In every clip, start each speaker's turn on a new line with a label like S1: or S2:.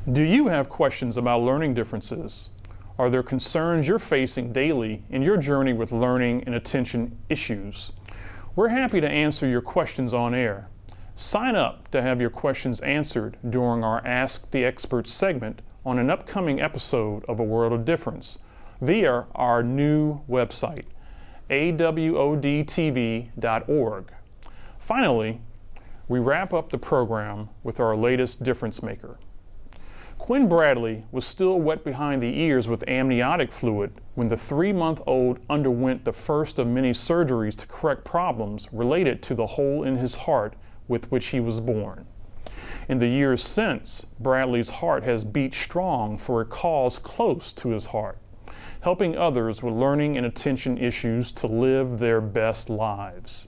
S1: Do you have questions about learning differences? Are there concerns you're facing daily in your journey with learning and attention issues? We're happy to answer your questions on air. Sign up to have your questions answered during our Ask the Expert segment on an upcoming episode of A World of Difference via our new website, awodtv.org. Finally, we wrap up the program with our latest difference maker. Quinn Bradlee was still wet behind the ears with amniotic fluid when the 3-month-old underwent the first of many surgeries to correct problems related to the hole in his heart with which he was born. In the years since, Bradlee's heart has beat strong for a cause close to his heart, helping others with learning and attention issues to live their best lives.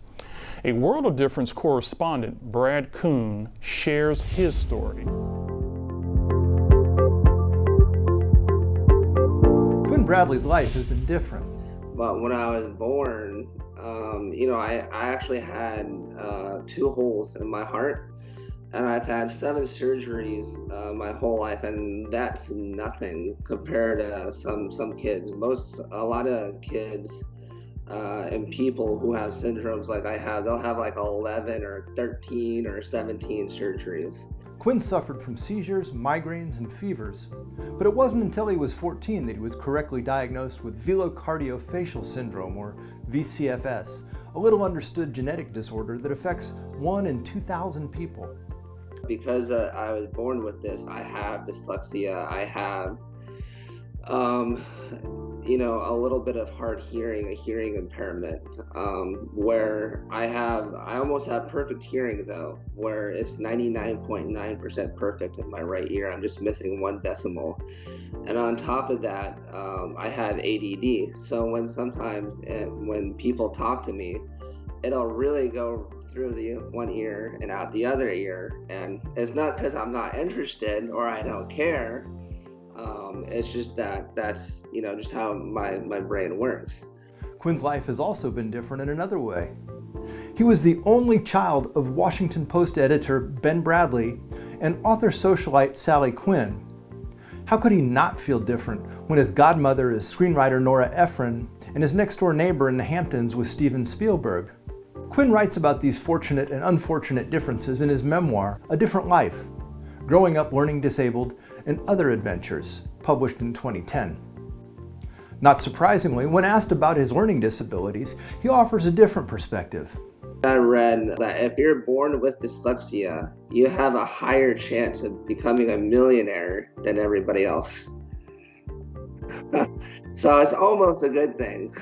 S1: A World of Difference correspondent, Brad Kuhn, shares his story.
S2: Quinn Bradlee's life has been different.
S3: But when I was born, I actually had 2 holes in my heart, and I've had 7 surgeries my whole life, and that's nothing compared to some kids. A lot of kids and people who have syndromes like I have, they'll have like 11 or 13 or 17 surgeries.
S2: Quinn suffered from seizures, migraines, and fevers, but it wasn't until he was 14 that he was correctly diagnosed with velocardiofacial syndrome, or VCFS, a little understood genetic disorder that affects 1 in 2,000 people.
S3: Because I was born with this, I have dyslexia, I have a little bit of hard hearing, a hearing impairment, where I almost have perfect hearing though, where it's 99.9% perfect in my right ear. I'm just missing 1 decimal. And on top of that, I have ADD. So when people talk to me, it'll really go through the one ear and out the other ear. And it's not because I'm not interested or I don't care. It's just that's just how my brain works.
S2: Quinn's life has also been different in another way. He was the only child of Washington Post editor Ben Bradlee and author socialite Sally Quinn. How could he not feel different when his godmother is screenwriter Nora Ephron and his next-door neighbor in the Hamptons was Steven Spielberg? Quinn writes about these fortunate and unfortunate differences in his memoir, A Different Life: Growing Up Learning Disabled and Other Adventures, published in 2010. Not surprisingly, when asked about his learning disabilities, he offers a different perspective.
S3: I read that if you're born with dyslexia, you have a higher chance of becoming a millionaire than everybody else. So it's almost a good thing.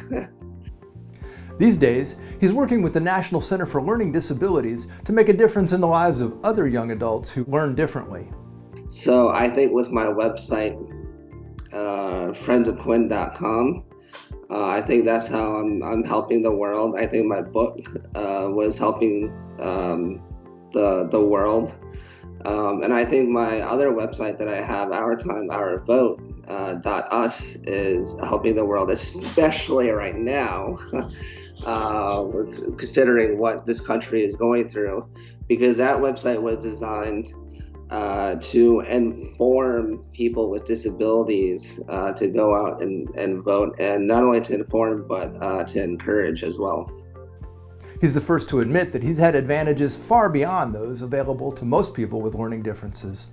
S2: These days, he's working with the National Center for Learning Disabilities to make a difference in the lives of other young adults who learn differently.
S3: So I think with my website, friendsofquinn.com, I think that's how I'm helping the world. I think my book was helping the world. And I think my other website that I have, Our Time, Our Vote, .us, is helping the world, especially right now, considering what this country is going through, because that website was designed to inform people with disabilities to go out and vote, and not only to inform, but to encourage as well.
S2: He's the first to admit that he's had advantages far beyond those available to most people with learning differences.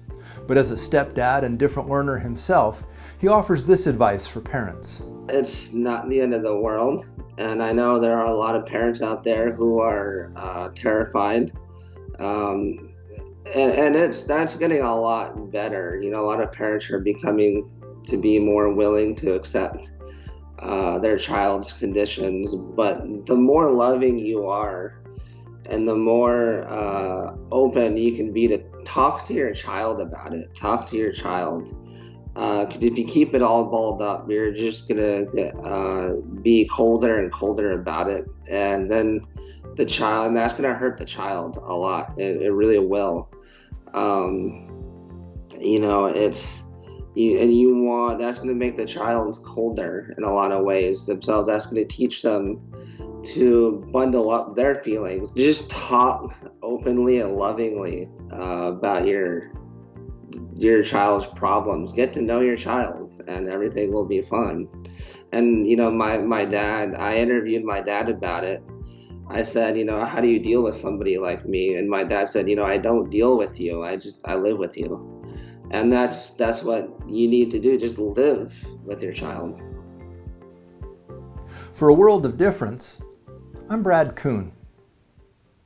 S2: But as a stepdad and different learner himself, he offers this advice for parents.
S3: It's not the end of the world, and I know there are a lot of parents out there who are terrified. And that's getting a lot better. A lot of parents are becoming to be more willing to accept their child's conditions. But the more loving you are and the more open you can be to talk to your child about it, talk to your child. Because if you keep it all balled up, you're just going to be colder and colder about it. And then the child, and that's going to hurt the child a lot. It really will. That's going to make the child colder in a lot of ways. So that's going to teach them to bundle up their feelings. Just talk openly and lovingly about your child's problems. Get to know your child, and everything will be fun. And you know, my dad, I interviewed my dad about it. I said, you know, how do you deal with somebody like me? And my dad said, you know, I don't deal with you. I live with you. And that's what you need to do. Just live with your child.
S2: For a world of difference, I'm Brad Kuhn.